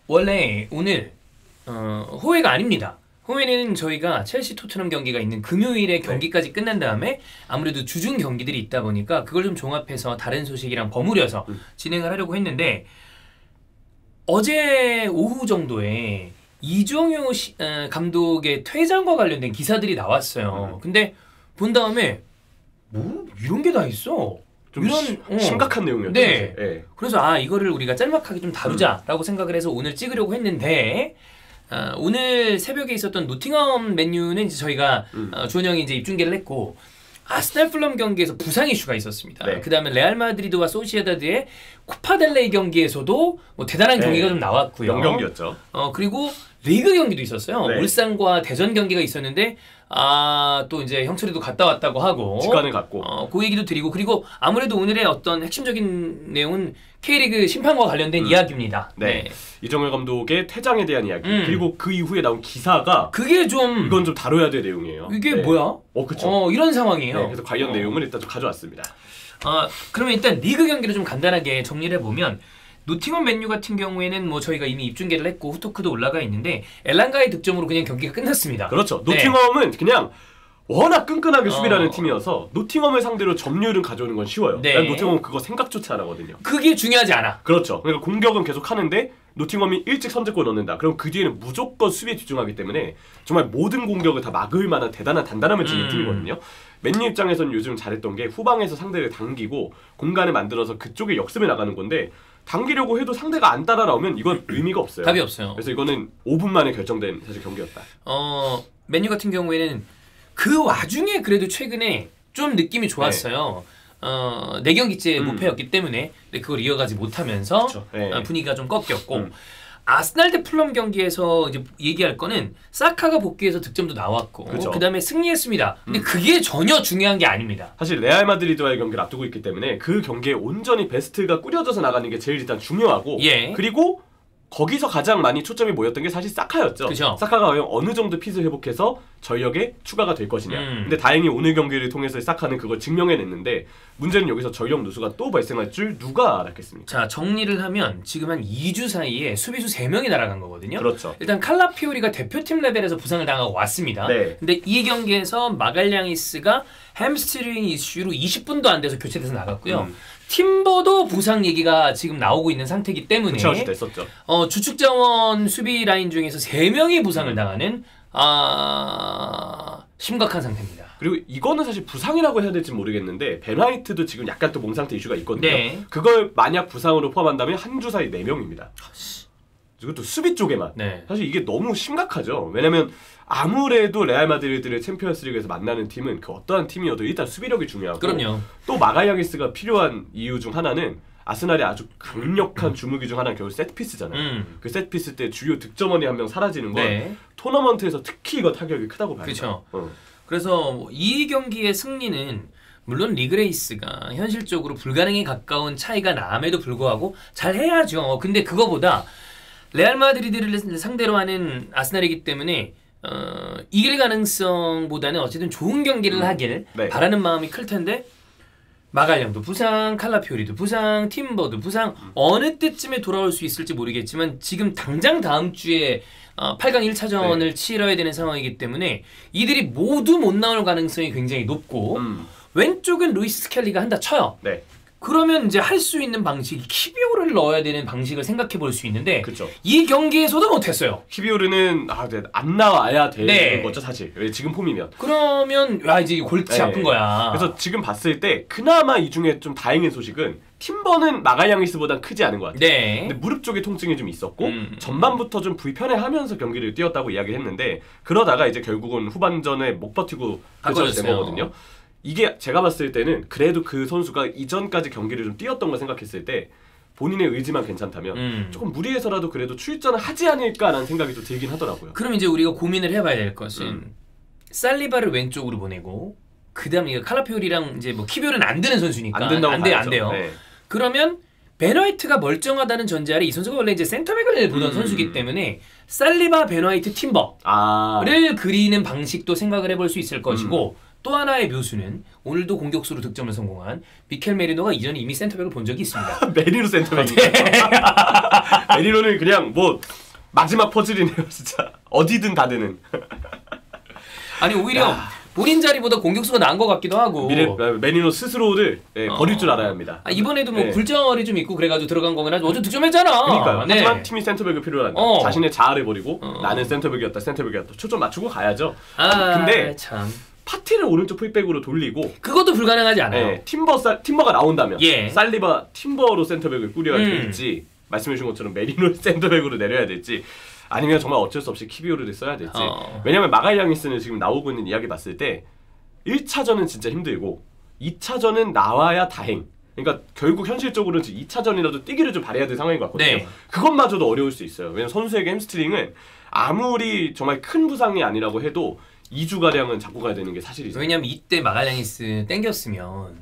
원래 오늘 호회가 아닙니다. 호회는 저희가 첼시 토트넘 경기가 있는 금요일에 경기까지 끝난 다음에 아무래도 주중 경기들이 있다 보니까 그걸 좀 종합해서 다른 소식이랑 버무려서 진행을 하려고 했는데, 어제 오후 정도에 이종효 감독의 퇴장과 관련된 기사들이 나왔어요. 근데 본 다음에 뭐 이런 게 다 있어. 좀 이런 심각한 내용이었죠. 네. 네. 그래서 이거를 우리가 짤막하게 좀 다루자라고 생각을 해서 오늘 찍으려고 했는데, 오늘 새벽에 있었던 노팅엄 맨유는 이제 저희가 주원 형이 이제 입중계를 했고, 아스날 풀럼 경기에서 부상 이슈가 있었습니다. 네. 그 다음에 레알 마드리드와 소시에다드의 코파델레이 경기에서도 뭐 대단한 경기가 좀 나왔고요. 명경기였죠. 그리고 리그 경기도 있었어요. 네. 울산과 대전 경기가 있었는데 또 이제 형철이도 갔다 왔다고 하고 직관을 갖고 그 얘기도 드리고, 그리고 아무래도 오늘의 어떤 핵심적인 내용은 K리그 심판과 관련된 이야기입니다. 네. 이정열 감독의 퇴장에 대한 이야기, 그리고 그 이후에 나온 기사가 그게 좀 이건 좀 다뤄야 될 내용이에요. 이게 네. 뭐야? 그쵸. 이런 상황이에요. 네, 그래서 관련 내용을 일단 좀 가져왔습니다. 그러면 일단 리그 경기를 좀 간단하게 정리를 해보면, 노팅엄 맨유 같은 경우에는 뭐 저희가 이미 입중계를 했고 후토크도 올라가 있는데 엘랑가의 득점으로 그냥 경기가 끝났습니다. 그렇죠. 네. 노팅엄은 그냥 워낙 끈끈하게 수비라는 팀이어서 노팅엄을 상대로 점유율은 가져오는 건 쉬워요. 네. 난 노팅엄은 그거 생각조차 안 하거든요. 그게 중요하지 않아. 그렇죠. 그러니까 공격은 계속 하는데 노팅엄이 일찍 선제골 넣는다. 그럼 그 뒤에는 무조건 수비에 집중하기 때문에 정말 모든 공격을 다 막을 만한 대단한 단단함을 지닌 팀이거든요. 맨유 입장에서는 요즘 잘했던 게 후방에서 상대를 당기고 공간을 만들어서 그쪽에 역습에 나가는 건데, 당기려고 해도 상대가 안 따라 나오면 이건 의미가 없어요. 답이 없어요. 그래서 이거는 5분 만에 결정된 사실 경기였다. 맨유 같은 경우에는 그 와중에 그래도 최근에 좀 느낌이 좋았어요. 4경기째 무패였기 때문에 그걸 이어가지 못하면서 그렇죠. 네. 분위기가 좀 꺾였고, 아스날 대 풀럼 경기에서 이제 얘기할 거는 사카가 복귀해서 득점도 나왔고, 그렇죠. 그다음에 승리했습니다. 근데 그게 전혀 중요한 게 아닙니다. 사실 레알 마드리드와의 경기를 앞두고 있기 때문에 그 경기에 온전히 베스트가 꾸려져서 나가는 게 제일 일단 중요하고, 그리고 거기서 가장 많이 초점이 모였던 게 사실 사카였죠. 그쵸. 사카가 과연 어느 정도 핏을 회복해서 전력에 추가가 될 것이냐. 근데 다행히 오늘 경기를 통해서 사카는 그걸 증명해냈는데, 문제는 여기서 전력 누수가 또 발생할 줄 누가 알았겠습니까? 자, 정리를 하면 지금 한 2주 사이에 수비수 3명이 날아간 거거든요. 그렇죠. 일단 칼라피오리가 대표팀 레벨에서 부상을 당하고 왔습니다. 네. 근데 이 경기에서 마갈량이스가 햄스트링 이슈로 20분도 안 돼서 교체돼서 나갔고요. 팀버도 부상 얘기가 지금 나오고 있는 상태이기 때문에 됐었죠. 주축 자원 수비 라인 중에서 3명이 부상을 당하는 심각한 상태입니다. 그리고 이거는 사실 부상이라고 해야 될지 모르겠는데, 벤 화이트도 지금 약간 또 몸 상태 이슈가 있거든요. 네. 그걸 만약 부상으로 포함한다면 한 주 사이 4명입니다. 이것도 수비 쪽에만. 네. 사실 이게 너무 심각하죠. 왜냐면 아무래도 레알 마드리드를 챔피언스리그에서 만나는 팀은 그 어떠한 팀이어도 일단 수비력이 중요하고, 그럼요. 또 마가야기스가 필요한 이유 중 하나는 아스날의 아주 강력한 주무기 중 하나는 결국 세트피스잖아요. 그 세트피스 때 주요 득점원이 한 명 사라지는 건 토너먼트에서 특히 이거 타격이 크다고 봐요. 그렇죠. 그래서 이 경기의 승리는 물론 리그레이스가 현실적으로 불가능에 가까운 차이가 남에도 불구하고 잘 해야죠. 근데 그거보다 레알 마드리드를 상대로 하는 아스날이기 때문에 이길 가능성보다는 어쨌든 좋은 경기를 하길 바라는 마음이 클 텐데, 마갈량도 부상, 칼라피오리도 부상, 팀버도 부상, 어느 때쯤에 돌아올 수 있을지 모르겠지만 지금 당장 다음 주에 8강 1차전을 치러야 되는 상황이기 때문에 이들이 모두 못 나올 가능성이 굉장히 높고, 왼쪽은 루이스 스켈리가 한다 쳐요. 그러면 이제 할 수 있는 방식이 키비오를 넣어야 되는 방식을 생각해 볼 수 있는데, 그쵸. 이 경기에서도 못했어요. 키비오르는 안 나와야 되는 거죠 사실. 왜 지금 폼이면. 그러면 이제 골치 아픈 거야. 그래서 지금 봤을 때 그나마 이 중에 좀 다행인 소식은 팀버는 마갈양이스보단 크지 않은 것 같아요. 근데 무릎 쪽에 통증이 좀 있었고 전반부터 좀 불편해하면서 경기를 뛰었다고 이야기했는데, 그러다가 이제 결국은 후반전에 못 버티고 교체된 거거든요. 이게 제가 봤을 때는 그래도 그 선수가 이전까지 경기를 좀 뛰었던 걸 생각했을 때 본인의 의지만 괜찮다면 조금 무리해서라도 그래도 출전을 하지 않을까라는 생각이 또 들긴 하더라고요. 그럼 이제 우리가 고민을 해봐야 될 것은 살리바를 왼쪽으로 보내고, 그 다음에 칼라피오리랑 이제 뭐 키비오는 안 되는 선수니까 안 된다고 안 돼요. 그러면 벤 화이트가 멀쩡하다는 전제 아래 이 선수가 원래 이제 센터백을 보던 선수이기 때문에 살리바, 벤 화이트, 팀버를 그리는 방식도 생각을 해볼 수 있을 것이고, 또 하나의 묘수는 오늘도 공격수로 득점을 성공한 미켈 메리노가 이전에 이미 센터백을 본 적이 있습니다. 메리노 센터백이. 메리노는 그냥 뭐 마지막 퍼즐이네요, 진짜. 어디든 다 되는. 아니 오히려 본인 자리보다 공격수가 나은 것 같기도 하고. 메리노 스스로를 버릴 줄 알아야 합니다. 이번에도 뭐 굴절이 좀 있고 그래가지고 들어간 거구나. 어제 득점했잖아. 그러니까요. 하지만 팀이 센터백을 필요로 한다. 자신의 자아를 버리고 나는 센터백이었다. 초점 맞추고 가야죠. 근데 참. 파티를 오른쪽 풀백으로 돌리고 그것도 불가능하지 않아요. 팀버가 나온다면 살리바 팀버로 센터백을 꾸려야 될지 말씀해주신 것처럼 메리노를 센터백으로 내려야 될지 아니면 정말 어쩔 수 없이 키비오르를 써야 될지. 왜냐면 마갈량이스는 지금 나오고 있는 이야기 봤을 때 1차전은 진짜 힘들고 2차전은 나와야 다행. 그러니까 결국 현실적으로는 2차전이라도 뛰기를 좀 바라야 될 상황인 것 같거든요. 그것마저도 어려울 수 있어요. 왜냐면 선수에게 햄스트링은 아무리 정말 큰 부상이 아니라고 해도 2주가량은 잡고 가야 되는 게 사실이죠. 왜냐면 이때 마갈량이스 땡겼으면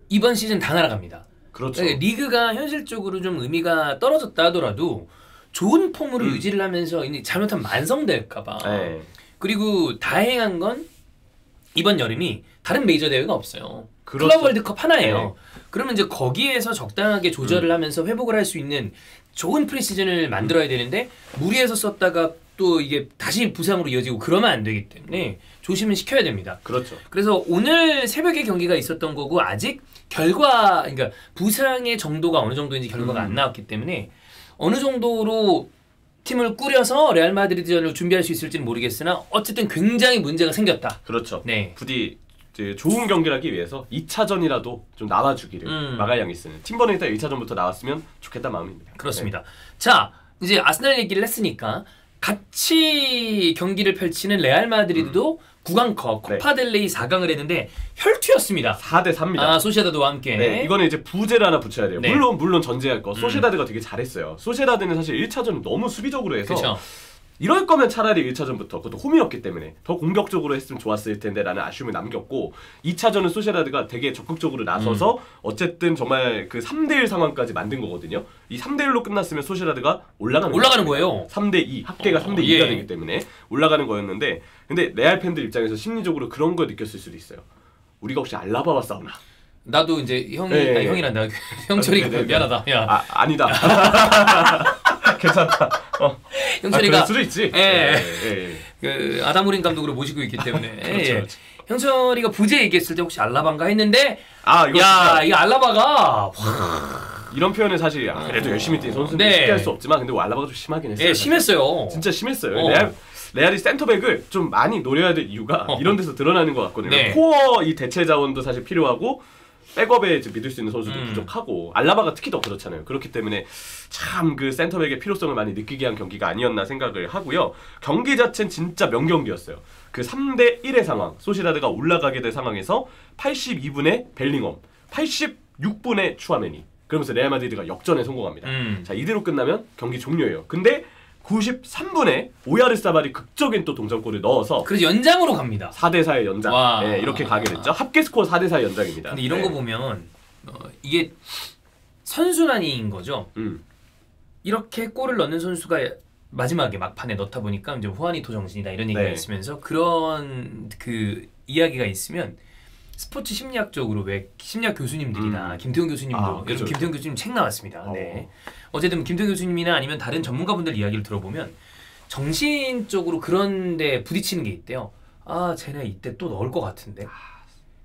이번 시즌 다 날아갑니다. 그렇죠. 리그가 현실적으로 좀 의미가 떨어졌다 하더라도 좋은 폼으로 유지를 하면서 잘못하면 만성될까봐. 그리고 다행한 건 이번 여름이 다른 메이저 대회가 없어요. 그렇죠. 클럽 월드컵 하나예요. 그러면 이제 거기에서 적당하게 조절을 하면서 회복을 할 수 있는 좋은 프리시즌을 만들어야 되는데 무리해서 썼다가 또 이게 다시 부상으로 이어지고 그러면 안 되기 때문에 조심을 시켜야 됩니다. 그렇죠. 그래서 오늘 새벽에 경기가 있었던 거고 아직 그러니까 부상의 정도가 어느 정도인지 결과가 안 나왔기 때문에 어느 정도로 팀을 꾸려서 레알 마드리드전을 준비할 수 있을지는 모르겠으나 어쨌든 굉장히 문제가 생겼다. 그렇죠. 부디 좋은 경기를 하기 위해서 2차전이라도 좀 나와주기를 마갈량이스는 팀버는 일단 1차전부터 나왔으면 좋겠다 마음입니다. 그렇습니다. 자, 이제 아스날 얘기를 했으니까 같이 경기를 펼치는 레알 마드리드도 구강컵 코파델레이 4강을 했는데 혈투였습니다. 4대4입니다. 소시에다드와 함께. 이거는 이제 부제를 하나 붙여야 돼요. 물론 전제할 거. 소시에다드가 되게 잘했어요. 소시에다드는 사실 1차전 너무 수비적으로 해서 이럴 거면 차라리 1차전부터 그것도 홈이었기 때문에 더 공격적으로 했으면 좋았을 텐데 라는 아쉬움을 남겼고 2차전은 소시에다드가 되게 적극적으로 나서서 어쨌든 정말 그 3대1 상황까지 만든 거거든요. 이 3대1로 끝났으면 소시에다드가 올라가는 거예요. 3대2 합계가 3대2가 되기 때문에 올라가는 거였는데 근데 레알 팬들 입장에서 심리적으로 그런 걸 느꼈을 수도 있어요. 우리가 혹시 알라바와 싸우나? 나도 이제 형이란다. 형철이가 미안하다. 야. 아니다. 괜찮다. 형철이가 그럴 수도 있지. 그 아담우린 감독으로 모시고 있기 때문에. 그렇죠. 형철이가 부재 얘기했을 때 혹시 알라바인가 했는데 이거 이 알라바가 이런 표현은 사실 그래도 열심히 뛴 선수는 쉽게 할 수 없지만 근데 알라바가 좀 심하긴 했어요. 심했어요. 진짜 심했어요. 레알이 센터백을 좀 많이 노려야 될 이유가 이런 데서 드러나는 것 같거든요. 코어 이 대체 자원도 사실 필요하고 백업에 믿을 수 있는 선수도 부족하고 알라바가 특히 더 그렇잖아요. 그렇기 때문에 참 그 센터백의 필요성을 많이 느끼게 한 경기가 아니었나 생각을 하고요. 경기 자체는 진짜 명경기였어요. 그 3대1의 상황, 소시다드가 올라가게 될 상황에서 82분에 벨링엄, 86분에 추아메니 그러면서 레알 마드리드가 역전에 성공합니다. 자, 이대로 끝나면 경기 종료예요. 근데 93분에 오야르사발이 극적인 또 동점골을 넣어서 그래서 연장으로 갑니다. 4대4의 연장. 이렇게 가게 됐죠. 합계 스코어 4대4의 연장입니다. 근데 이런 거 보면 이게 선순환인 거죠. 이렇게 골을 넣는 선수가 마지막에 막판에 넣다 보니까 이제 후아니토 정신이다 이런 얘기가 있으면서 그런 그 이야기가 있으면 스포츠 심리학적으로 왜 심리학 교수님들이나 김태훈 교수님도 요즘 김태훈 교수님 책 나왔습니다. 어쨌든 김태훈 교수님이나 아니면 다른 전문가분들 이야기를 들어보면 정신적으로 그런데 부딪히는 게 있대요. 쟤네 이때 또 넣을 것 같은데.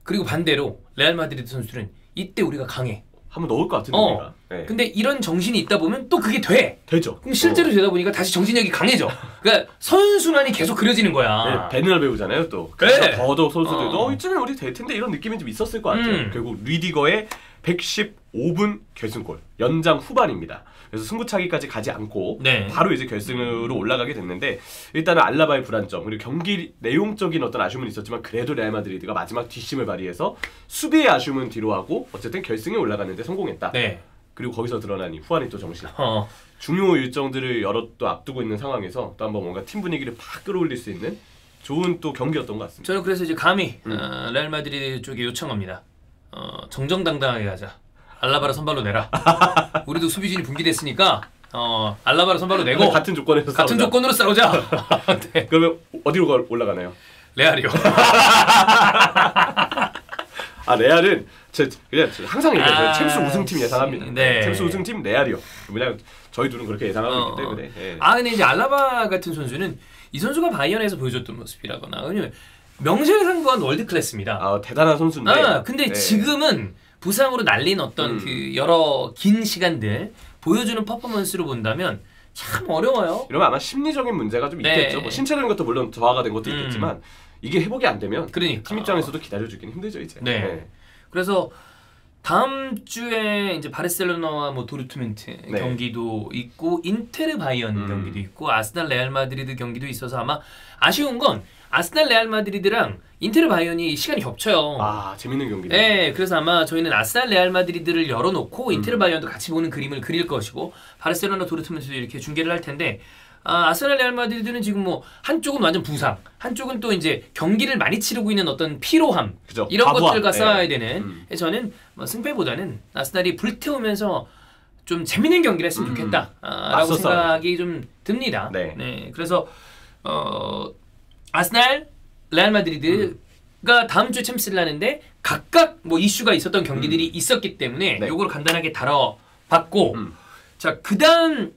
그리고 반대로 레알 마드리드 선수들은 이때 우리가 강해. 한번 넣을 것 같은데 우리가. 근데 이런 정신이 있다 보면 또 그게 되죠. 그럼 실제로 되다 보니까 다시 정신력이 강해져. 그러니까 선순환이 계속 그려지는 거야. 베르날 배우잖아요 또. 그래서 더더욱 선수들도 이쯤에 우리 될 텐데 이런 느낌이 좀 있었을 것 같아요. 결국 리디거의 115분 결승골 연장 후반입니다. 그래서 승부차기까지 가지 않고 바로 이제 결승으로 올라가게 됐는데 일단은 알라바의 불안점 그리고 경기 내용적인 어떤 아쉬움은 있었지만 그래도 레알 마드리드가 마지막 뒷심을 발휘해서 수비의 아쉬움은 뒤로 하고 어쨌든 결승에 올라가는데 성공했다. 그리고 거기서 드러나니 후아니토 정신. 중요 일정들을 여러 또 앞두고 있는 상황에서 또 한번 뭔가 팀 분위기를 팍 끌어올릴 수 있는 좋은 또 경기였던 것 같습니다. 저는 그래서 이제 감히 레알 마드리드 쪽에 요청합니다. 정정당당하게 가자. 알라바를 선발로 내라. 우리도 수비진이 분기됐으니까 알라바를 선발로 내고 같은 조건으로 싸우자. 그러면 어디로 올라가나요? 레알이요. 아 레알은 그냥 항상 얘기해요. 챔스 우승팀 예상합니다. 네. 챔스 우승팀 레알이요. 그냥 저희 둘은 그렇게 예상하고 있기 때문에. 예. 근데 이제 알라바 같은 선수는 이 선수가 바이언에서 보여줬던 모습이라거나 왜냐면 명실상부한 월드 클래스입니다. 대단한 선수인데. 근데 네. 지금은 부상으로 날린 어떤 그 여러 긴 시간들 보여주는 퍼포먼스로 본다면 참 어려워요. 이러면 아마 심리적인 문제가 좀 있겠죠. 뭐 신체적인 것도 물론 저하가 된 것도 있겠지만 이게 회복이 안 되면 그러니까. 팀 입장에서도 기다려주기는 힘들죠 이제. 네. 그래서 다음 주에 이제 바르셀로나와 뭐 도르트문트 경기도 있고 인테르 바이언 경기도 있고 아스날 레알 마드리드 경기도 있어서 아마 아쉬운 건 아스날 레알 마드리드랑 인테르 바이언이 시간이 겹쳐요. 재밌는 경기네. 네, 그래서 아마 저희는 아스날 레알 마드리드를 열어놓고 인테르 바이언도 같이 보는 그림을 그릴 것이고 바르셀로나 도르트문트도 이렇게 중계를 할 텐데 아스날 레알 마드리드는 지금 뭐 한쪽은 완전 부상, 한쪽은 또 이제 경기를 많이 치르고 있는 어떤 피로함 그죠. 이런 과부하. 것들과 싸워야 되는. 저는 뭐 승패보다는 아스날이 불태우면서 좀 재밌는 경기를 했으면 좋겠다라고 생각이 좀 듭니다. 네, 그래서 아스날, 레알 마드리드가 다음 주에 챔스를 하는데 각각 뭐 이슈가 있었던 경기들이 있었기 때문에 요걸 간단하게 다뤄봤고 자 그다음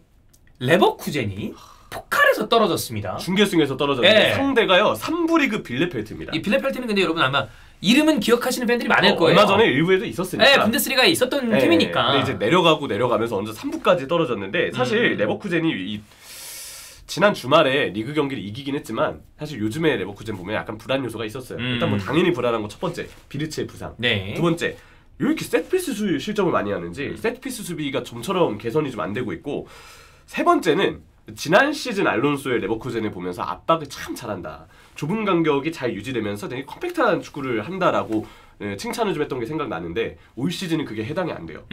레버쿠젠이 포칼에서 떨어졌습니다. 준결승에서 떨어졌는데 상대가요 3부 리그 빌레펠트입니다. 이 빌레펠트는 근데 여러분 아마 이름은 기억하시는 팬들이 많을 거예요. 얼마 전에 일부에도 있었으니까. 네, 분데스리가에 있었던 팀이니까. 근데 이제 내려가면서 언제 3부까지 떨어졌는데 사실 레버쿠젠이 지난 주말에 리그 경기를 이기긴 했지만 사실 요즘에 레버쿠젠 보면 약간 불안 요소가 있었어요. 일단 뭐 당연히 불안한 거 첫 번째 비르츠의 부상. 두 번째 왜 이렇게 세트피스 실점을 많이 하는지 세트피스 수비가 좀처럼 개선이 좀 안 되고 있고 세 번째는 지난 시즌 알론소의 레버쿠젠을 보면서 압박을 참 잘한다. 좁은 간격이 잘 유지되면서 되게 컴팩트한 축구를 한다라고 칭찬을 좀 했던 게 생각나는데 올 시즌은 그게 해당이 안 돼요.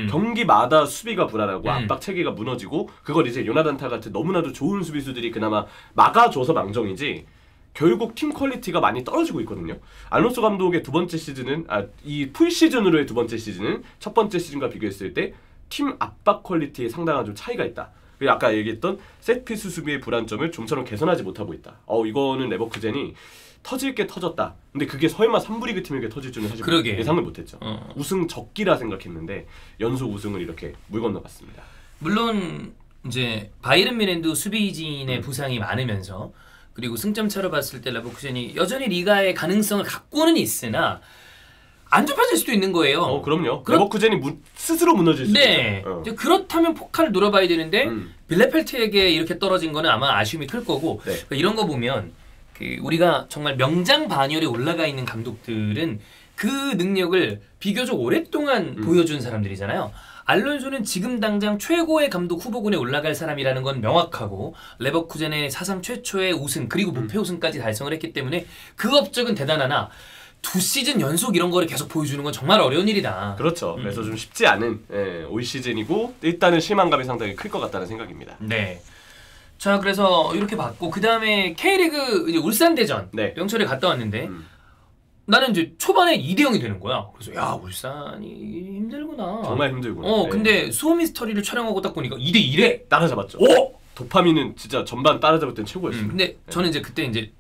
경기마다 수비가 불안하고 압박 체계가 무너지고 그걸 이제 요나단타 같은 너무나도 좋은 수비수들이 그나마 막아줘서 망정이지 결국 팀 퀄리티가 많이 떨어지고 있거든요. 알론소 감독의 두 번째 시즌은 이 풀 시즌으로의 두 번째 시즌은 첫 번째 시즌과 비교했을 때 팀 압박 퀄리티에 상당한 좀 차이가 있다. 그리고 아까 얘기했던 세트피스 수비의 불안점을 좀처럼 개선하지 못하고 있다. 이거는 레버쿠젠이 터질 게 터졌다. 근데 그게 설마 3부 리그 팀에게 터질 줄은 사실 예상을 못했죠. 우승 적기라 생각했는데 연속 우승을 이렇게 물 건너갔습니다. 물론 이제 바이에른 뮌헨도 수비진의 부상이 많으면서 그리고 승점 차로 봤을 때 레버쿠젠이 여전히 리가의 가능성을 갖고는 있으나 안 좁혀질 수도 있는 거예요. 그럼요. 레버쿠젠이 스스로 무너질 수도 있죠. 그렇다면 포칼을 노려봐야 되는데 빌레펠트에게 이렇게 떨어진 거는 아마 아쉬움이 클 거고 그러니까 이런 거 보면 우리가 정말 명장 반열에 올라가 있는 감독들은 그 능력을 비교적 오랫동안 보여준 사람들이잖아요. 알론소는 지금 당장 최고의 감독 후보군에 올라갈 사람이라는 건 명확하고 레버쿠젠의 사상 최초의 우승 그리고 무패 우승까지 달성을 했기 때문에 그 업적은 대단하나 2시즌 연속 이런 거를 계속 보여주는 건 정말 어려운 일이다. 그렇죠. 그래서 좀 쉽지 않은 올 시즌이고 일단은 실망감이 상당히 클 것 같다는 생각입니다. 네. 자 그래서 이렇게 봤고 그 다음에 K리그 이제 울산대전 영철에 갔다 왔는데 나는 이제 초반에 2대0이 되는 거야. 그래서 야 울산이 힘들구나. 정말 힘들구나. 근데 수호미스터리를 촬영하고 딱 보니까 2대1에 따라잡았죠. 도파민은 진짜 전반 따라잡을 땐 최고였어요. 근데 저는 이제 그때 이제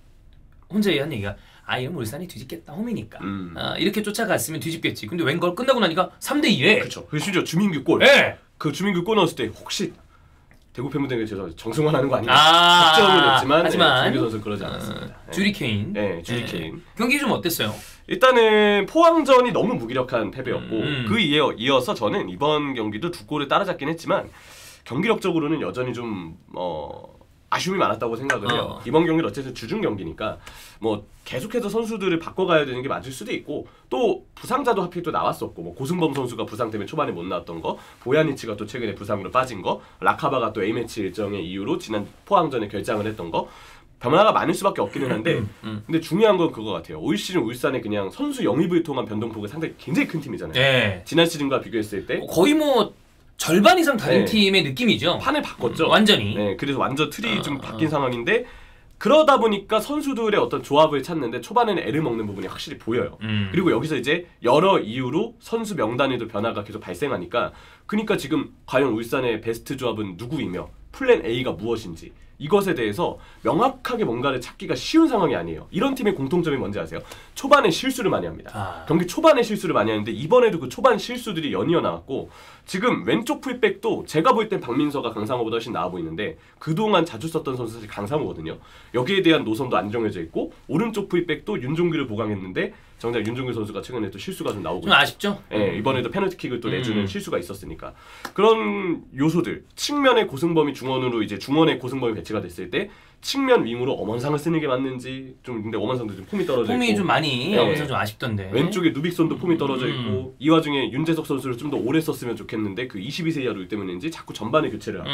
혼자 한 얘기가 이러면 울산이 뒤집겠다 홈이니까 이렇게 쫓아갔으면 뒤집겠지. 근데 웬걸 끝나고 나니까 3대2에 그렇죠. 그 심지어 주민규 골. 그 주민규 골 넣었을 때 혹시 대구 팬분들에게 죄송해요. 정승환 하는 거 아니냐. 걱정은 했지만 주민규 선수는 그러지 않았습니다. 주리 케인. 주리 케인. 경기 좀 어땠어요? 일단은 포항전이 너무 무기력한 패배였고 그 이어서 저는 이번 경기도 두 골을 따라잡긴 했지만 경기력적으로는 여전히 좀 아쉬움이 많았다고 생각을 해요. 이번 경기는 어쨌든 주중 경기니까 뭐 계속해서 선수들을 바꿔가야 되는 게 맞을 수도 있고 또 부상자도 하필 또 나왔었고 뭐 고승범 선수가 부상 때문에 초반에 못 나왔던 거 보야니치가 또 최근에 부상으로 빠진 거 라카바가 또 A매치 일정의 이유로 지난 포항전에 결장을 했던 거 변화가 많을 수밖에 없기는 한데 근데 중요한 건 그거 같아요. 올 시즌 울산의 그냥 선수 영입을 통한 변동폭이 상당히 굉장히 큰 팀이잖아요. 지난 시즌과 비교했을 때 거의 뭐 절반 이상 다른 팀의 느낌이죠. 판을 바꿨죠. 완전히. 그래서 완전 틀이 좀 바뀐 상황인데 그러다 보니까 선수들의 어떤 조합을 찾는데 초반에는 애를 먹는 부분이 확실히 보여요. 그리고 여기서 이제 여러 이유로 선수 명단에도 변화가 계속 발생하니까 그러니까 지금 과연 울산의 베스트 조합은 누구이며 플랜 A가 무엇인지 이것에 대해서 명확하게 뭔가를 찾기가 쉬운 상황이 아니에요. 이런 팀의 공통점이 뭔지 아세요? 초반에 실수를 많이 합니다. 경기 초반에 실수를 많이 하는데 이번에도 그 초반 실수들이 연이어 나왔고 지금 왼쪽 풀백도 제가 볼 땐 박민서가 강상호보다 훨씬 나아 보이는데 그동안 자주 썼던 선수 사실 강상호거든요. 여기에 대한 노선도 안 정해져 있고 오른쪽 풀백도 윤종규를 보강했는데 정작 윤종규 선수가 최근에 또 실수가 좀 나오고 좀 아쉽죠? 네, 이번에도 페널티킥을 또 내주는 실수가 있었으니까 그런 요소들 측면의 고승범이 중원으로 이제 중원의 고승범이 배치가 됐을 때 측면 윙으로 엄원상을 쓰는 게 맞는지 좀 근데 엄원상도 좀 폼이 떨어져 있고 폼이 좀 많이 엄원상 좀 아쉽던데 왼쪽에 누빅손도 폼이 떨어져 있고 이 와중에 윤재석 선수를 좀 더 오래 썼으면 좋겠는데 그 22세 이하 룰 때문인지 자꾸 전반에 교체를 하고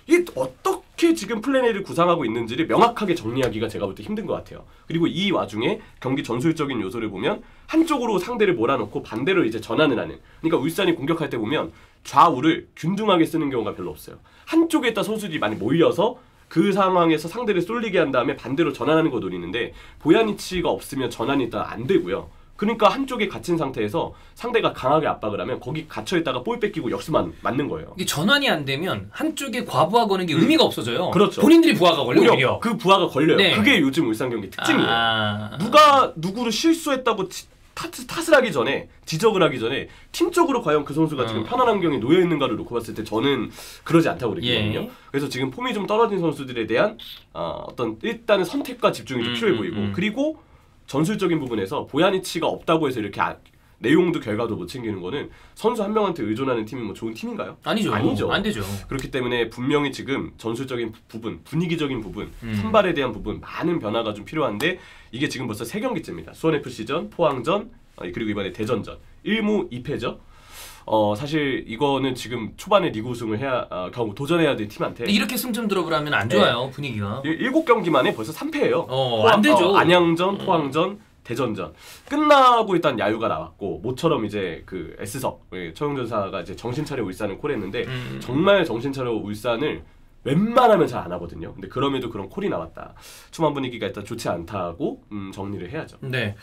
이게 어떻게 지금 플랜 A를 구상하고 있는지를 명확하게 정리하기가 제가 볼 때 힘든 것 같아요. 그리고 이 와중에 경기 전술적인 요소를 보면 한쪽으로 상대를 몰아놓고 반대로 이제 전환을 하는 그러니까 울산이 공격할 때 보면 좌우를 균등하게 쓰는 경우가 별로 없어요. 한쪽에 있다 선수들이 많이 몰려서 그 상황에서 상대를 쏠리게 한 다음에 반대로 전환하는 거 노리는데 보야니치가 없으면 전환이 일단 안 되고요. 그러니까 한쪽에 갇힌 상태에서 상대가 강하게 압박을 하면 거기 갇혀있다가 볼 뺏기고 역수만 맞는 거예요. 이게 전환이 안 되면 한쪽에 과부하 거는 게 의미가 없어져요. 그렇죠. 본인들이 부하가 걸려요. 오히려. 그 부하가 걸려요. 네. 그게 요즘 울산 경기 특징이에요. 누가 누구를 실수했다고 탓을 하기 전에 지적을 하기 전에 팀적으로 과연 그 선수가 지금 편한 환경에 놓여 있는가를 놓고 봤을 때 저는 그러지 않다고 느끼거든요. 예. 그래서 지금 폼이 좀 떨어진 선수들에 대한 어떤 일단은 선택과 집중이 좀 필요해 보이고 그리고 전술적인 부분에서 보야니치가 없다고 해서 이렇게 내용도 결과도 못 챙기는 거는 선수 한 명한테 의존하는 팀이 뭐 좋은 팀인가요? 아니죠. 안 되죠. 그렇기 때문에 분명히 지금 전술적인 부분, 분위기적인 부분, 선발에 대한 부분 많은 변화가 좀 필요한데 이게 지금 벌써 3경기째입니다. 수원FC전, 포항전, 그리고 이번에 대전전 1무 2패죠. 사실 이거는 지금 초반에 리그 우승을 해야 겨우 도전해야 될 팀한테 이렇게 승점 드롭을 하면 안 좋아요. 네. 분위기가 7경기 만에 벌써 3패예요. 안 되죠. 안양전, 포항전, 대전전 끝나고 일단 야유가 나왔고 모처럼 이제 그 S석 처용전사가 이제 정신차려 울산을 콜했는데 정말 정신차려 울산을 웬만하면 잘 안 하거든요. 근데 그럼에도 그런 콜이 나왔다. 초반 분위기가 일단 좋지 않다고 정리를 해야죠. 네.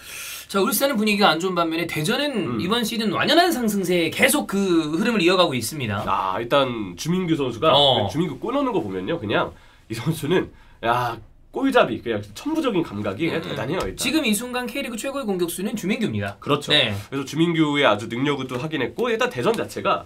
자, 울산은 분위기가 안 좋은 반면에 대전은 이번 시즌 완연한 상승세에 계속 그 흐름을 이어가고 있습니다. 일단 주민규 선수가 주민규 골 넣는 거 보면요, 그냥 이 선수는 골잡이 그냥 천부적인 감각이 대단해요. 일단. 지금 이 순간 K리그 최고의 공격수는 주민규입니다. 그렇죠. 네. 그래서 주민규의 아주 능력을 또 확인했고 일단 대전 자체가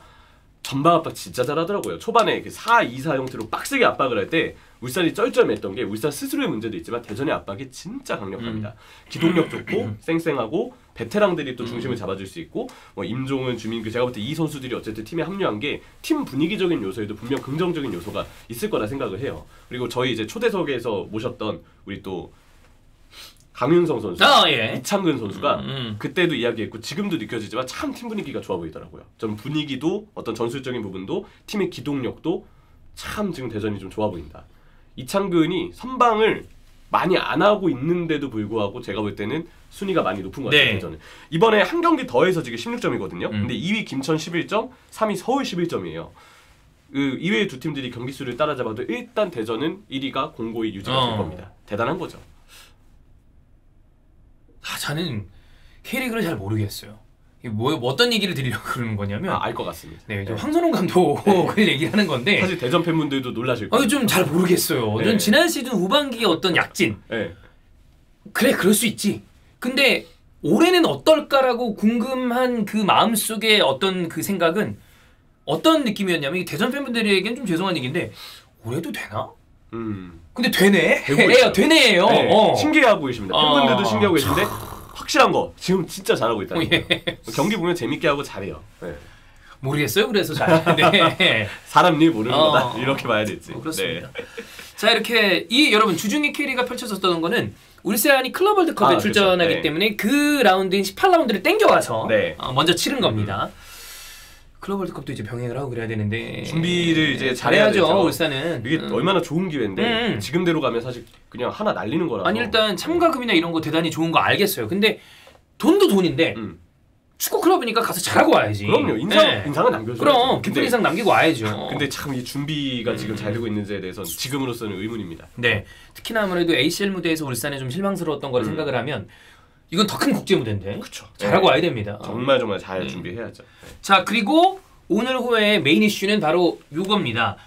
전방 압박 진짜 잘하더라고요. 초반에 4-2-4 형태로 빡세게 압박을 할 때 울산이 쩔쩔맸던 게 울산 스스로의 문제도 있지만 대전의 압박이 진짜 강력합니다. 기동력 좋고 쌩쌩하고 베테랑들이 또 중심을 잡아줄 수 있고 뭐 임종은, 주민규 제가 볼 때 이 선수들이 어쨌든 팀에 합류한 게 팀 분위기적인 요소에도 분명 긍정적인 요소가 있을 거라 생각을 해요. 그리고 저희 이제 초대석에서 모셨던 우리 또 강윤성 선수, 이창근 선수가 그때도 이야기했고 지금도 느껴지지만 참 팀 분위기가 좋아 보이더라고요. 좀 분위기도 어떤 전술적인 부분도 팀의 기동력도 참 지금 대전이 좀 좋아 보인다. 이창근이 선방을 많이 안 하고 있는데도 불구하고 제가 볼 때는 순위가 많이 높은 것 같아요. 대전은. 이번에 한 경기 더해서 지금 16점이거든요. 근데 2위 김천 11점, 3위 서울 11점이에요. 그 이외의 두 팀들이 경기 수를 따라잡아도 일단 대전은 1위가 공고히 유지가 될 겁니다. 대단한 거죠. 저는 K리그를 잘 모르겠어요. 뭐 어떤 얘기를 드리려고 그러는 거냐면 알 것 같습니다. 네, 황선홍 감독을 얘기를 하는 건데 사실 대전 팬분들도 놀라실 거예요. 좀 잘 모르겠어요. 전 지난 시즌 후반기에 어떤 약진 그래 그럴 수 있지. 근데 올해는 어떨까라고 궁금한 그 마음속에 어떤 그 생각은 어떤 느낌이었냐면 대전 팬분들에게는 좀 죄송한 얘기인데 올해도 되나? 근데 되네? 되네요. 네, 신기해하고 계십니다. 팬분들도 신기하고 계신데 확실한 거 지금 진짜 잘하고 있다. 경기 보면 재밌게 하고 잘해요. 네. 모르겠어요. 그래서 잘. 네. 사람 일 모르는 거다. 이렇게 봐야 되지. 그렇습니다. 네. 자 이렇게 여러분 주중에 K리그가 펼쳐졌던 거는 울산이 클럽 월드컵에 출전하기 그렇죠. 때문에 그 라운드인 18라운드를 땡겨와서 먼저 치른 겁니다. 클럽 월드컵도 이제 병행을 하고 그래야 되는데 준비를 이제 잘해야죠. 울산은 이게 얼마나 좋은 기회인데 지금대로 가면 사실 그냥 하나 날리는 거라서. 아니 일단 참가금이나 이런 거 대단히 좋은 거 알겠어요. 근데 돈도 돈인데 축구 클럽이니까 가서 잘하고 와야지. 그럼요. 인상은 남겨줘야죠. 그럼 깊은 인상 남기고 와야죠. 근데 참 이 준비가 지금 잘 되고 있는지에 대해서는 지금으로서는 의문입니다. 네. 특히나 아무래도 ACL 무대에서 울산에 좀 실망스러웠던 거를 생각을 하면 이건 더 큰 국제 무대인데 잘하고 와야 됩니다. 정말 잘 준비해야죠. 자 그리고 오늘 후에 메인 이슈는 바로 요겁니다.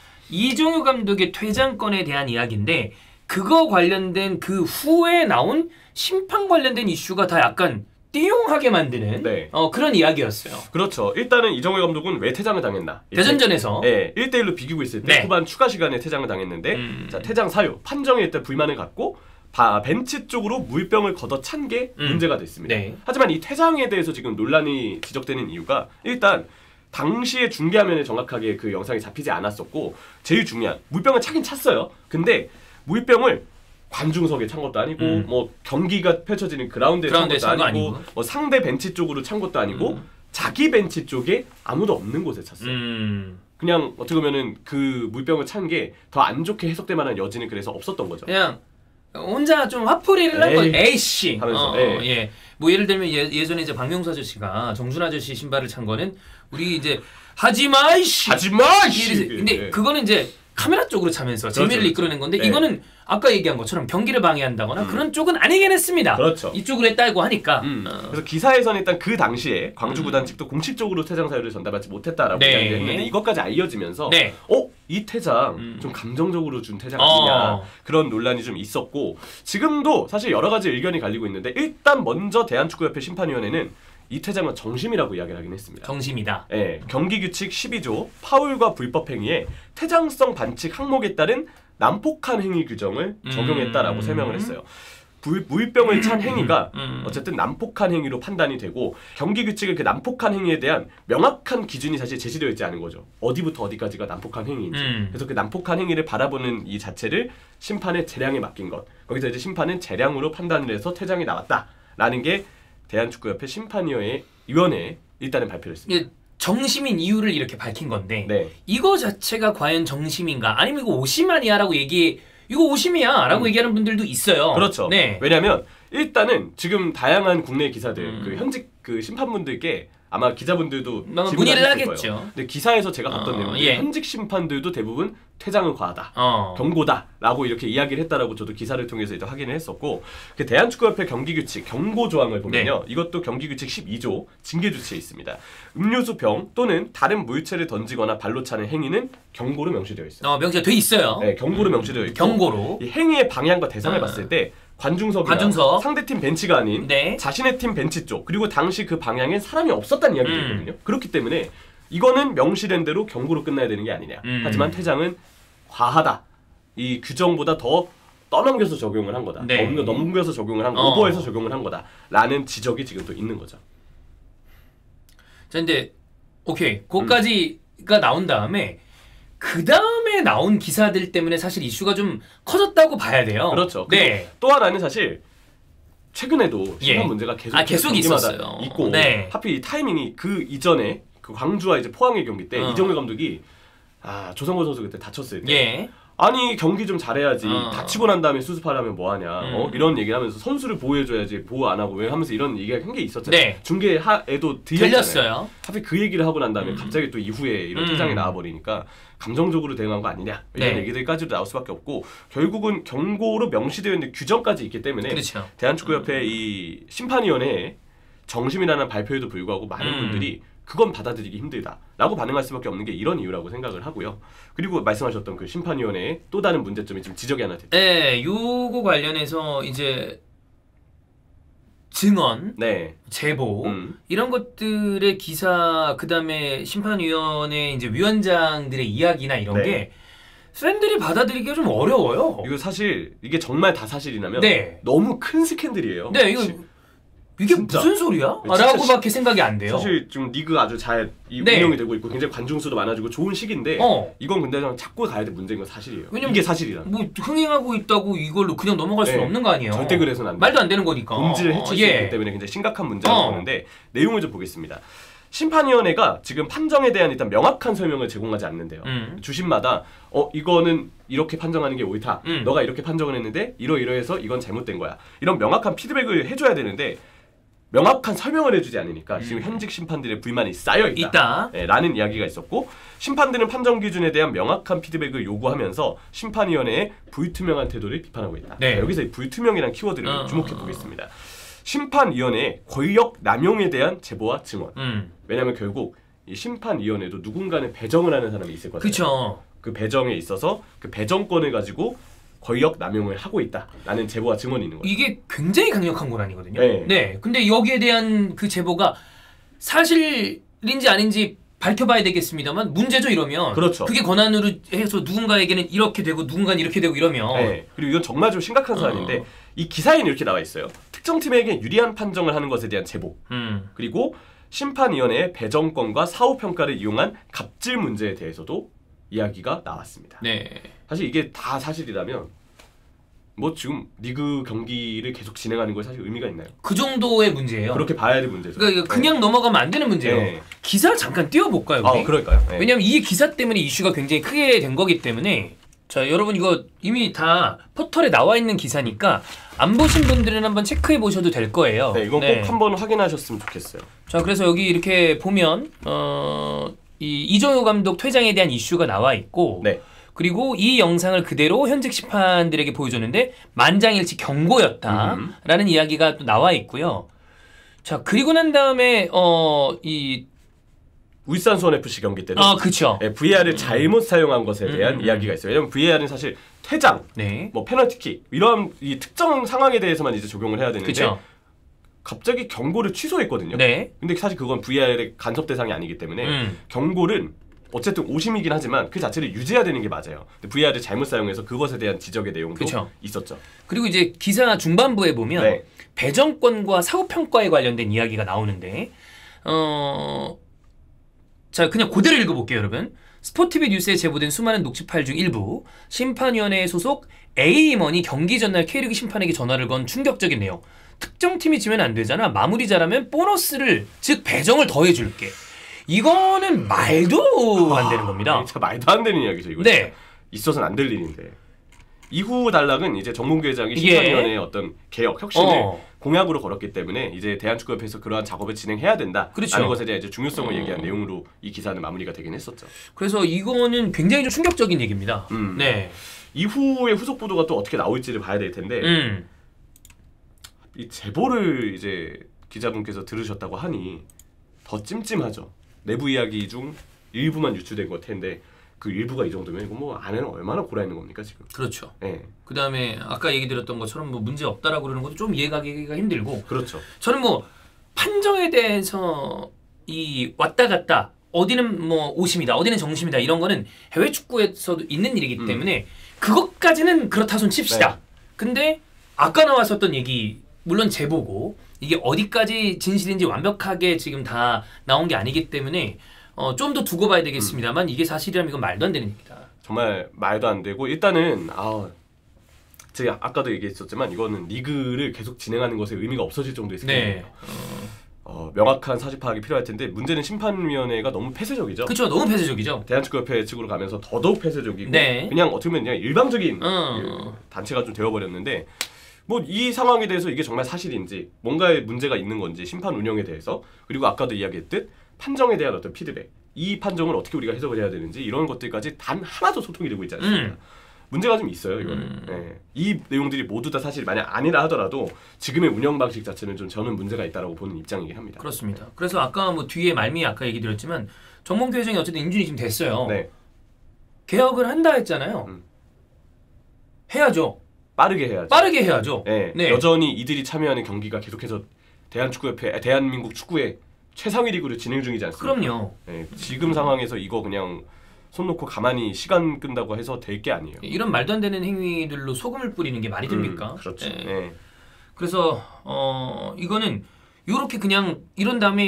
이정효 감독의 퇴장건에 대한 이야기인데 그거 관련된 그 후에 나온 심판 관련된 이슈가 다 약간 띠용하게 만드는 네. 그런 이야기였어요. 그렇죠. 일단은 이정효 감독은 왜 퇴장을 당했나? 대전전에서 네, 1대1로 비기고 있을 때 후반 추가 시간에 퇴장을 당했는데 자, 퇴장 사유, 판정에 일단 불만을 갖고 벤치 쪽으로 물병을 걷어찬 게 문제가 됐습니다. 네. 하지만 이 퇴장에 대해서 지금 논란이 지적되는 이유가 일단 당시에 중계화면에 정확하게 그 영상이 잡히지 않았었고 제일 중요한 물병을 차긴 찼어요. 근데 물병을 관중석에 찬 것도 아니고 뭐 경기가 펼쳐지는 그라운드에 찬 것도 아니고 뭐 상대 벤치 쪽으로 찬 것도 아니고 자기 벤치 쪽에 아무도 없는 곳에 찼어요. 그냥 어떻게 보면은 그 물병을 찬 게 더 안 좋게 해석될 만한 여지는 그래서 없었던 거죠. 그냥 혼자 좀 화풀이를 한 건 에이씨 하면서 예. 뭐 예를 들면 예전에 이제 박명수 아저씨가 정준 아저씨 신발을 찬 거는 우리 이제 하지마 이씨 근데 그거는 이제 카메라 쪽으로 차면서 재미를 이끌어낸 건데 이거는 아까 얘기한 것처럼 경기를 방해한다거나 그런 쪽은 아니긴 했습니다. 그렇죠. 이쪽으로 했다고 하니까. 그래서 기사에서는 일단 그 당시에 광주 구단 측도 공식적으로 퇴장 사유를 전달받지 못했다라고 이야기를 했는데 이것까지 알려지면서 이 퇴장 좀 감정적으로 준 퇴장 아니냐 그런 논란이 좀 있었고 지금도 사실 여러 가지 의견이 갈리고 있는데 일단 먼저 대한축구협회 심판위원회는 이 퇴장은 정심이라고 이야기를 하긴 했습니다. 정심이다. 네, 경기규칙 12조 파울과 불법행위에 퇴장성 반칙 항목에 따른 난폭한 행위 규정을 적용했다라고 설명을 했어요. 물병을 찬 행위가 어쨌든 난폭한 행위로 판단이 되고 경기규칙의 그 난폭한 행위에 대한 명확한 기준이 사실 제시되어 있지 않은 거죠. 어디부터 어디까지가 난폭한 행위인지. 그래서 그 난폭한 행위를 바라보는 이 자체를 심판의 재량에 맡긴 것. 거기서 이제 심판은 재량으로 판단을 해서 퇴장이 나왔다라는 게 대한축구협회 심판위원회 일단은 발표를 했습니다. 정심인 이유를 이렇게 밝힌 건데 이거 자체가 과연 정심인가? 아니면 이거 오심아니야라고 이거 오심이야라고 얘기하는 분들도 있어요. 그렇죠. 왜냐하면 일단은 지금 다양한 국내 기사들 그 현직 그 심판분들께 아마 기자분들도 문의를 하겠죠. 근데 기사에서 제가 봤던 내용 현직 심판들도 대부분 퇴장은 과하다, 경고다라고 이렇게 이야기를 했다라고 저도 기사를 통해서 이제 확인을 했었고 그 대한축구협회 경기규칙 경고 조항을 보면요, 이것도 경기규칙 12조 징계주체에 있습니다. 음료수병 또는 다른 물체를 던지거나 발로 차는 행위는 경고로 명시되어 있어요. 명시가 돼 있어요. 네, 경고로 명시되어 있고 경고로 이 행위의 방향과 대상을 봤을 때 관중석 상대팀 벤치가 아닌 자신의 팀 벤치 쪽 그리고 당시 그 방향엔 사람이 없었다는 이야기도 있거든요. 그렇기 때문에 이거는 명시된 대로 경고로 끝나야 되는 게 아니냐. 하지만 퇴장은 과하다. 이 규정보다 더 떠넘겨서 적용을 한 거다. 넘겨서 적용을 한 거, 오버해서 적용을 한 거다. 라는 지적이 지금 또 있는 거죠. 자, 근데 오케이. 그거까지가 나온 다음에 그 다음에 나온 기사들 때문에 사실 이슈가 좀 커졌다고 봐야 돼요. 그렇죠. 또 하나는 사실 최근에도 심판 문제가 계속 있었어요. 있고 하필 이 타이밍이 그 이전에 그 광주와 이제 포항의 경기 때 이정효 감독이 조성호 선수 그때 다쳤을 때 아니 경기 좀 잘해야지 다치고 난 다음에 수습하려면 뭐하냐 이런 얘기를 하면서 선수를 보호해줘야지 보호 안 하고 왜 하면서 이런 얘기가 한 게 있었잖아요. 중계에도 들렸어요. 하필 그 얘기를 하고 난 다음에 갑자기 또 이후에 이런 퇴장이 나와버리니까 감정적으로 대응한 거 아니냐 이런 얘기들까지도 나올 수밖에 없고 결국은 경고로 명시되어 있는 규정까지 있기 때문에 대한축구협회 이 심판위원회에 정심이라는 발표에도 불구하고 많은 분들이 그건 받아들이기 힘들다라고 반응할 수밖에 없는 게 이런 이유라고 생각을 하고요. 그리고 말씀하셨던 그 심판위원회의 또 다른 문제점이 좀 지적이 하나 됐죠. 네, 요거 관련해서 이제 증언, 제보 이런 것들의 기사, 그다음에 심판위원회 이제 위원장들의 이야기나 이런 게 팬들이 받아들이기가 좀 어려워요. 이거 사실 이게 정말 다 사실이라면 너무 큰 스캔들이에요. 이게 진짜? 무슨 소리야? 라고밖에 생각이 안 돼요. 사실 지금 리그 아주 잘 운영이 되고 있고 굉장히 관중수도 많아지고 좋은 시기인데 이건 근데 잡고 가야 될 문제인 건 사실이에요. 이게 사실이라. 뭐 흥행하고 있다고 이걸로 그냥 넘어갈 수는 없는 거 아니에요. 절대 그래서는 안 돼. 말도 안 되는 거니까. 본질을 해칠 수 있기 때문에 굉장히 심각한 문제라고 보는데 내용을 좀 보겠습니다. 심판위원회가 지금 판정에 대한 일단 명확한 설명을 제공하지 않는데요. 주심마다 이거는 이렇게 판정하는 게 옳다. 너가 이렇게 판정을 했는데 이러이러해서 이건 잘못된 거야. 이런 명확한 피드백을 해줘야 되는데 명확한 설명을 해주지 않으니까 지금 현직 심판들의 불만이 쌓여있다 라는 이야기가 있었고 심판들은 판정 기준에 대한 명확한 피드백을 요구하면서 심판위원회의 불투명한 태도를 비판하고 있다. 여기서 이 불투명이라는 키워드를 주목해 보겠습니다. 심판위원회의 권력 남용에 대한 제보와 증언. 왜냐하면 결국 이 심판위원회도 누군가는 배정을 하는 사람이 있을 거잖아요. 그쵸. 그 배정에 있어서 그 배정권을 가지고 권력 남용을 하고 있다라는 제보와 증언이 있는 거예요. 이게 굉장히 강력한 권한이거든요. 네. 근데 여기에 대한 그 제보가 사실인지 아닌지 밝혀봐야 되겠습니다만 문제죠 이러면. 그렇죠. 그게 권한으로 해서 누군가에게는 이렇게 되고 누군가는 이렇게 되고 이러면. 네. 그리고 이건 정말 좀 심각한 사안인데 이 기사에는 이렇게 나와 있어요. 특정 팀에게 유리한 판정을 하는 것에 대한 제보. 그리고 심판위원회의 배정권과 사후평가를 이용한 갑질 문제에 대해서도 이야기가 나왔습니다. 네. 사실 이게 다 사실이라면 뭐 지금 리그 경기를 계속 진행하는 거 사실 의미가 있나요? 그 정도의 문제예요. 그렇게 봐야 될 문제죠. 그러니까 그냥 넘어가면 안 되는 문제예요. 네. 기사를 잠깐 띄워볼까요? 우리? 그럴까요? 네. 왜냐하면 이 기사 때문에 이슈가 굉장히 크게 된 거기 때문에 자 여러분 이거 이미 다 포털에 나와 있는 기사니까 안 보신 분들은 한번 체크해 보셔도 될 거예요. 네, 이건 꼭 한번 확인하셨으면 좋겠어요. 자 그래서 여기 이렇게 보면 이 이정효 감독 퇴장에 대한 이슈가 나와 있고 네. 그리고 이 영상을 그대로 현직 심판들에게 보여줬는데 만장일치 경고였다라는 이야기가 또 나와 있고요. 자 그리고 난 다음에 이 울산 수원 FC 경기 때는 그렇죠. VAR을 잘못 사용한 것에 대한 이야기가 있어요. 왜냐면 VAR은 사실 퇴장, 뭐 페널티킥 이런 이 특정 상황에 대해서만 이제 적용을 해야 되는데 그쵸. 갑자기 경고를 취소했거든요. 네. 근데 사실 그건 VAR의 간섭 대상이 아니기 때문에 경고를 어쨌든 오심이긴 하지만 그 자체를 유지해야 되는 게 맞아요. 근데 VAR을 잘못 사용해서 그것에 대한 지적의 내용도 있었죠. 그리고 이제 기사 중반부에 보면 배정권과 사후평가에 관련된 이야기가 나오는데 자 그냥 그대로 읽어볼게요 여러분. 스포티비 뉴스에 제보된 수많은 녹취 파일 중 일부 심판위원회에 소속 A임원이 경기 전날 K리그 심판에게 전화를 건 충격적인 내용. 특정 팀이 지면 안 되잖아. 마무리 잘하면 보너스를 즉 배정을 더해줄게. 이거는 말도 안 되는 겁니다. 진짜 말도 안 되는 이야기죠 이거. 네. 있어서는 안 될 일인데. 이후 단락은 이제 정몽규 회장이 심판위원회의 어떤 개혁, 혁신을 공약으로 걸었기 때문에 이제 대한축구협회에서 그러한 작업을 진행해야 된다라는 것에 대한 이제 중요성을 얘기한 내용으로 이 기사는 마무리가 되긴 했었죠. 그래서 이거는 굉장히 좀 충격적인 얘기입니다. 네. 이후의 후속 보도가 또 어떻게 나올지를 봐야 될 텐데 이 제보를 이제 기자분께서 들으셨다고 하니 더 찜찜하죠. 내부 이야기 중 일부만 유출된 것 텐데 그 일부가 이 정도면 이거 뭐 안에는 얼마나 골아 있는 겁니까 지금? 그렇죠. 네. 그 다음에 아까 얘기 드렸던 것처럼 뭐 문제 없다라고 그러는 것도 좀 이해가기가 힘들고. 그렇죠. 저는 뭐 판정에 대해서 이 왔다 갔다 어디는 뭐 오심이다, 어디는 정심이다 이런 거는 해외 축구에서도 있는 일이기 때문에 그것까지는 그렇다 손 칩시다. 네. 근데 아까 나왔었던 얘기 물론 제보고 이게 어디까지 진실인지 완벽하게 지금 다 나온 게 아니기 때문에. 좀 더 두고 봐야 되겠습니다만 이게 사실이라면 이건 말도 안 되는 얘기다. 정말 말도 안 되고 일단은 제가 아까도 얘기했었지만 이거는 리그를 계속 진행하는 것에 의미가 없어질 정도의 스케일이에요. 명확한 사실 파악이 필요할 텐데 문제는 심판위원회가 너무 폐쇄적이죠. 그렇죠. 너무 폐쇄적이죠. 대한축구협회 측으로 가면서 더더욱 폐쇄적이고 그냥 어떻게 보면 그냥 일방적인 단체가 좀 되어버렸는데 뭐 이 상황에 대해서 이게 정말 사실인지 뭔가의 문제가 있는 건지 심판 운영에 대해서 그리고 아까도 이야기했듯 판정에 대한 어떤 피드백 이 판정을 어떻게 우리가 해석을 해야 되는지 이런 것들까지 단 하나도 소통이 되고 있지 않습니다. 문제가 좀 있어요 이거는. 네. 이 내용들이 모두 다 사실 만약 아니라 하더라도 지금의 운영 방식 자체는 좀 저는 문제가 있다라고 보는 입장이긴 합니다. 그렇습니다. 그래서 아까 뭐 뒤에 말미에 아까 얘기 드렸지만 정몽규 회장이 어쨌든 인준이 지금 됐어요. 네. 개혁을 한다 했잖아요. 해야죠. 빠르게 해야죠. 빠르게 해야죠. 네. 네. 여전히 이들이 참여하는 경기가 계속해서 대한민국 축구에 최상위 리그를 진행 중이지 않습니까? 그럼요. 네, 지금 상황에서 이거 그냥 손 놓고 가만히 시간 끈다고 해서 될 게 아니에요. 이런 말도 안 되는 행위들로 소금을 뿌리는 게 말이 됩니까? 그렇죠. 네. 네. 그래서 이거는 이렇게 그냥 이런 다음에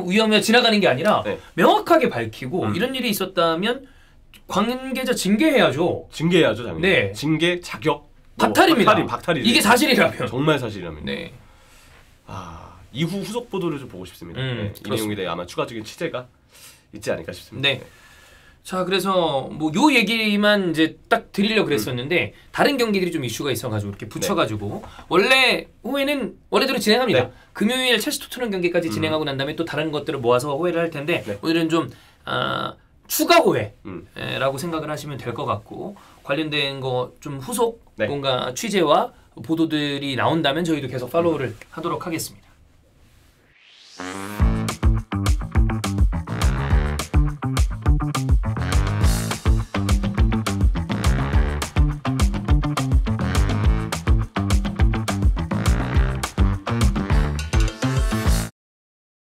위험해 지나가는 게 아니라 명확하게 밝히고 이런 일이 있었다면 관계자 징계해야죠. 징계해야죠, 당연히. 네. 징계, 자격, 박탈입니다. 박탈이죠. 이게 사실이라면. 정말 사실이라면. 네. 이후 후속 보도를 좀 보고 싶습니다. 네, 이 내용에 대해 아마 추가적인 취재가 있지 않을까 싶습니다. 네. 자, 그래서 뭐 요 얘기만 이제 딱 드리려고 그랬었는데 다른 경기들이 좀 이슈가 있어가지고 이렇게 붙여가지고 원래 후회는 원래대로 진행합니다. 금요일 첼시 토트넘 경기까지 진행하고 난 다음에 또 다른 것들을 모아서 호회를 할 텐데 오늘은 좀 추가 호회라고 생각을 하시면 될 것 같고 관련된 거 좀 후속 뭔가 취재와 보도들이 나온다면 저희도 계속 팔로우를 하도록 하겠습니다.